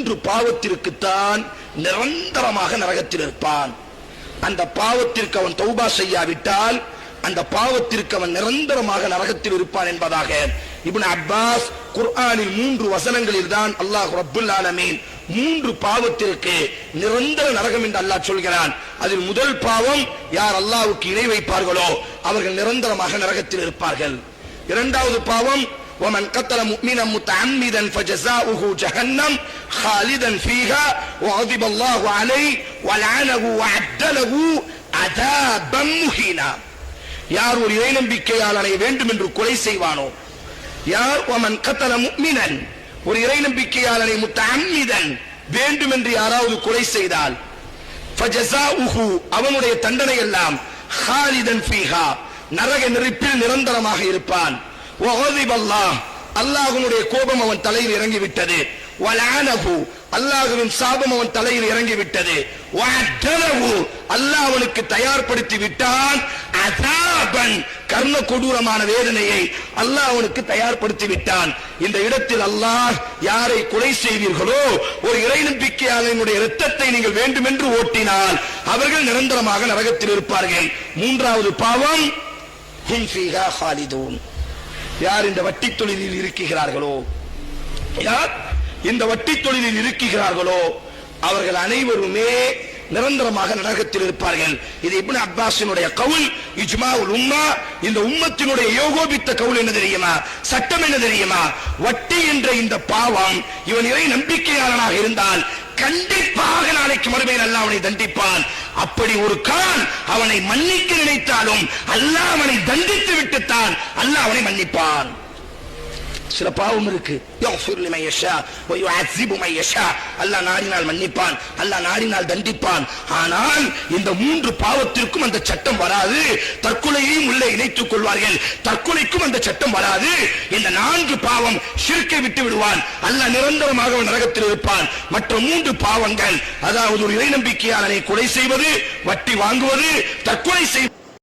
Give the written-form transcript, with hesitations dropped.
மூன்று பாவத்திற்குத்தான் நிரந்தரமாக நரகத்தில் இருப்பான். அந்த பாவத்திற்கு அவன் தௌபா செய்யாவிட்டால் அந்த பாவத்திற்கு அவன் நிரந்தரமாக நரகத்தில் இருப்பான் என்பதாக இப்னு அப்பாஸ் குர்ஆனில் 3 வசனங்களில் தான் அல்லாஹ் ரப்புல் ஆலமீன் 3 பாவத்திற்கு நிரந்தர நரகம் என்று அல்லாஹ் சொல்கிறான். அதில் முதல் பாவம், யார் அல்லாஹ்வுக்கு இணை வைப்பார்களோ அவர்கள் நிரந்தரமாக நரகத்தில் இருப்பார்கள். இரண்டாவது பாவம், ومن قتل مؤمنا متعمدا فجزاؤه جهنم خالدا فيها وغضب الله عليه ولعنه وأعد له عذابا مهينا. யார் ஒரு இறை நம்பிக்கையாளனை வேண்டும் என்று கொலை செய்வானோ, யார் ومن قتل مؤمنا ஒரு இறை நம்பிக்கையாளனை متعمدا வேண்டும் என்று யாராவது கொலை செய்தால் فجزاؤه அவனுடைய தண்டனை எல்லாம் خالدا فيها நரக நெருப்பில் நிரந்தரமாக இருப்பான். அல்லாஹ்வுடைய கோபம் அவன் தலையில் இறங்கிவிட்டது. வலஅனஹு அல்லாஹ்வின் சாபம் அவன் தலையில் இறங்கிவிட்டது. வஅதலஹு அல்லாஹ் அவனுக்கு தயார்படுத்தி விட்டான். அஸாபன் கர்ண கொடூரமான வேதனையை அல்லாஹ் அவனுக்கு தயார்படுத்தி விட்டான். இந்த இடத்தில் அல்லாஹ் யாரை கொலை செய்வீர்களோ, ஒரு இறை நம்பிக்கையாளனுடைய இரத்தத்தை நீங்கள் வேண்டுமென்று ஓட்டினால் அவர்கள் நிரந்தரமாக நரகத்தில் இருப்பார்கள். மூன்றாவது பாவம், ஹும் ஃபீஹா ஹாலிதூன். யார் இந்த வட்டி தொழிலில் இருக்கிறார்களோ, யார் இந்த வட்டி தொழிலில் இருக்கிறார்களோ அவர்கள் அனைவருமே நிரந்தரமாக நரகத்தில் இருப்பார்கள். இது இப்னு அப்பாஸினுடைய கவுல், இஜ்மாஉல் உம்மா. இந்த உம்மத்தினுடைய ஏகோபித்த கவுல் என்ன தெரியுமா, சட்டம் என்ன தெரியுமா? வட்டி என்ற இந்த பாவம் இவன் இறை நம்பிக்கையாளனாக இருந்தால் கண்டிப்பாக நாளைக்கு மறுமையில் அல்லாஹ் அவனை தண்டிப்பான். அப்படி ஒரு கால் அவனை மன்னிக்க நினைத்தாலும் அல்லாஹ் அவனை தண்டித்து விட்டுத்தான் அல்லாஹ் அவனை மன்னிப்பான். சில பாவம் இருக்கு, அல்லாஹ் நாடினால் மன்னிப்பான், அல்லாஹ் நாடினால் தண்டிப்பான். ஆனால் இந்த 3 பாவத்திற்கும் அந்த சட்டம் வராது. தற்கொலையையும் உள்ளே இணைத்துக் கொள்வார்கள், தற்கொலைக்கும் அந்த சட்டம் வராது. இந்த 4 பாவம் ஷிர்க்கை விட்டு விடுவான், அல்லாஹ் நிரந்தரமாக நரகத்தில் இருப்பான். மற்ற 3 பாவங்கள், அதாவது ஒரு இறை நம்பிக்கையாளனை கொலை செய்வது, வட்டி வாங்குவது, தற்கொலை செய்வது